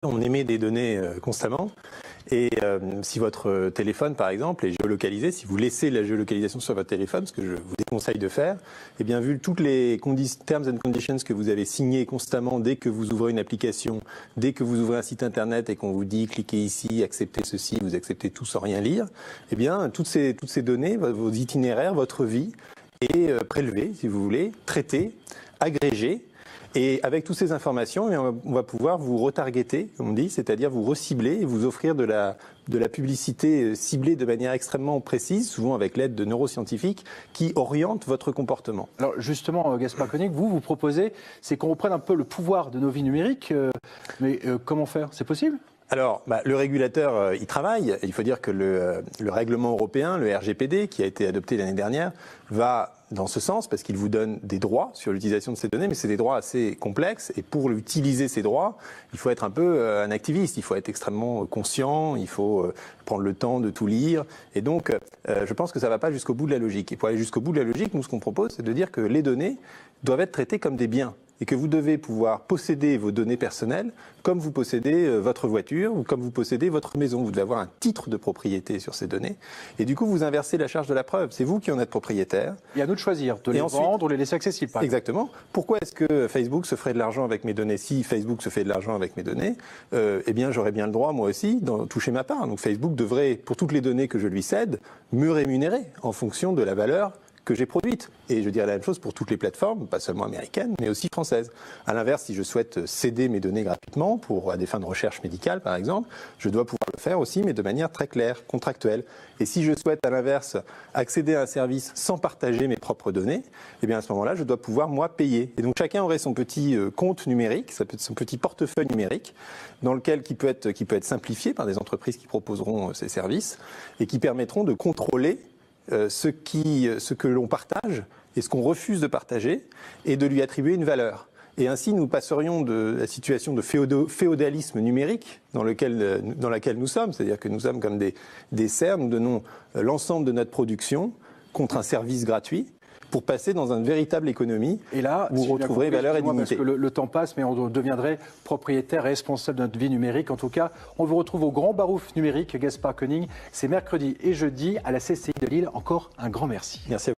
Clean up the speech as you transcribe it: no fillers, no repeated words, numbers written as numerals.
On émet des données constamment et si votre téléphone par exemple est géolocalisé, si vous laissez la géolocalisation sur votre téléphone, ce que je vous déconseille de faire, eh bien vu toutes les terms and conditions que vous avez signés constamment dès que vous ouvrez une application, dès que vous ouvrez un site internet et qu'on vous dit cliquez ici, acceptez ceci, vous acceptez tout sans rien lire, eh bien toutes ces données, vos itinéraires, votre vie est prélevée, si vous voulez, traitée, agrégée. Et avec toutes ces informations, on va pouvoir vous retargeter, comme on dit, c'est-à-dire vous recibler et vous offrir de la publicité ciblée de manière extrêmement précise, souvent avec l'aide de neuroscientifiques, qui orientent votre comportement. Alors justement, Gaspard Koenig, vous proposez, c'est qu'on reprenne un peu le pouvoir de nos vies numériques, mais comment faire? C'est possible? Alors, le régulateur, il travaille. Il faut dire que le règlement européen, le RGPD, qui a été adopté l'année dernière, va dans ce sens parce qu'il vous donne des droits sur l'utilisation de ces données, mais c'est des droits assez complexes. Et pour utiliser ces droits, il faut être un peu un activiste. Il faut être extrêmement conscient. Il faut prendre le temps de tout lire. Et donc, je pense que ça ne va pas jusqu'au bout de la logique. Et pour aller jusqu'au bout de la logique, nous, ce qu'on propose, c'est de dire que les données doivent être traitées comme des biens. Et que vous devez pouvoir posséder vos données personnelles comme vous possédez votre voiture ou comme vous possédez votre maison. Vous devez avoir un titre de propriété sur ces données. Et du coup, vous inversez la charge de la preuve. C'est vous qui en êtes propriétaire. Et à nous de choisir, de les vendre ou les laisser accessibles. Exactement. Pourquoi est-ce que Facebook se ferait de l'argent avec mes données? Si Facebook se fait de l'argent avec mes données, eh bien, j'aurais bien le droit, moi aussi, d'en toucher ma part. Donc Facebook devrait, pour toutes les données que je lui cède, me rémunérer en fonction de la valeur que j'ai produite. Et je dirais la même chose pour toutes les plateformes, pas seulement américaines, mais aussi françaises. À l'inverse, si je souhaite céder mes données gratuitement, à des fins de recherche médicale par exemple, je dois pouvoir le faire aussi, mais de manière très claire, contractuelle. Et si je souhaite à l'inverse accéder à un service sans partager mes propres données, eh bien à ce moment-là, je dois pouvoir moi payer. Et donc chacun aurait son petit compte numérique, ça peut être son petit portefeuille numérique, dans lequel qui peut être simplifié par des entreprises qui proposeront ces services et qui permettront de contrôler ce que l'on partage et ce qu'on refuse de partager et de lui attribuer une valeur. Et ainsi, nous passerions de la situation de féodalisme numérique dans laquelle nous sommes, c'est-à-dire que nous sommes comme des serfs, nous donnons l'ensemble de notre production contre un service gratuit, pour passer dans une véritable économie et là, où vous retrouverez valeur et dignité. Parce que le temps passe, mais on deviendrait propriétaire et responsable de notre vie numérique. En tout cas, on vous retrouve au Grand Barouf numérique, Gaspard Koenig. C'est mercredi et jeudi à la CCI de Lille. Encore un grand merci. Merci à vous.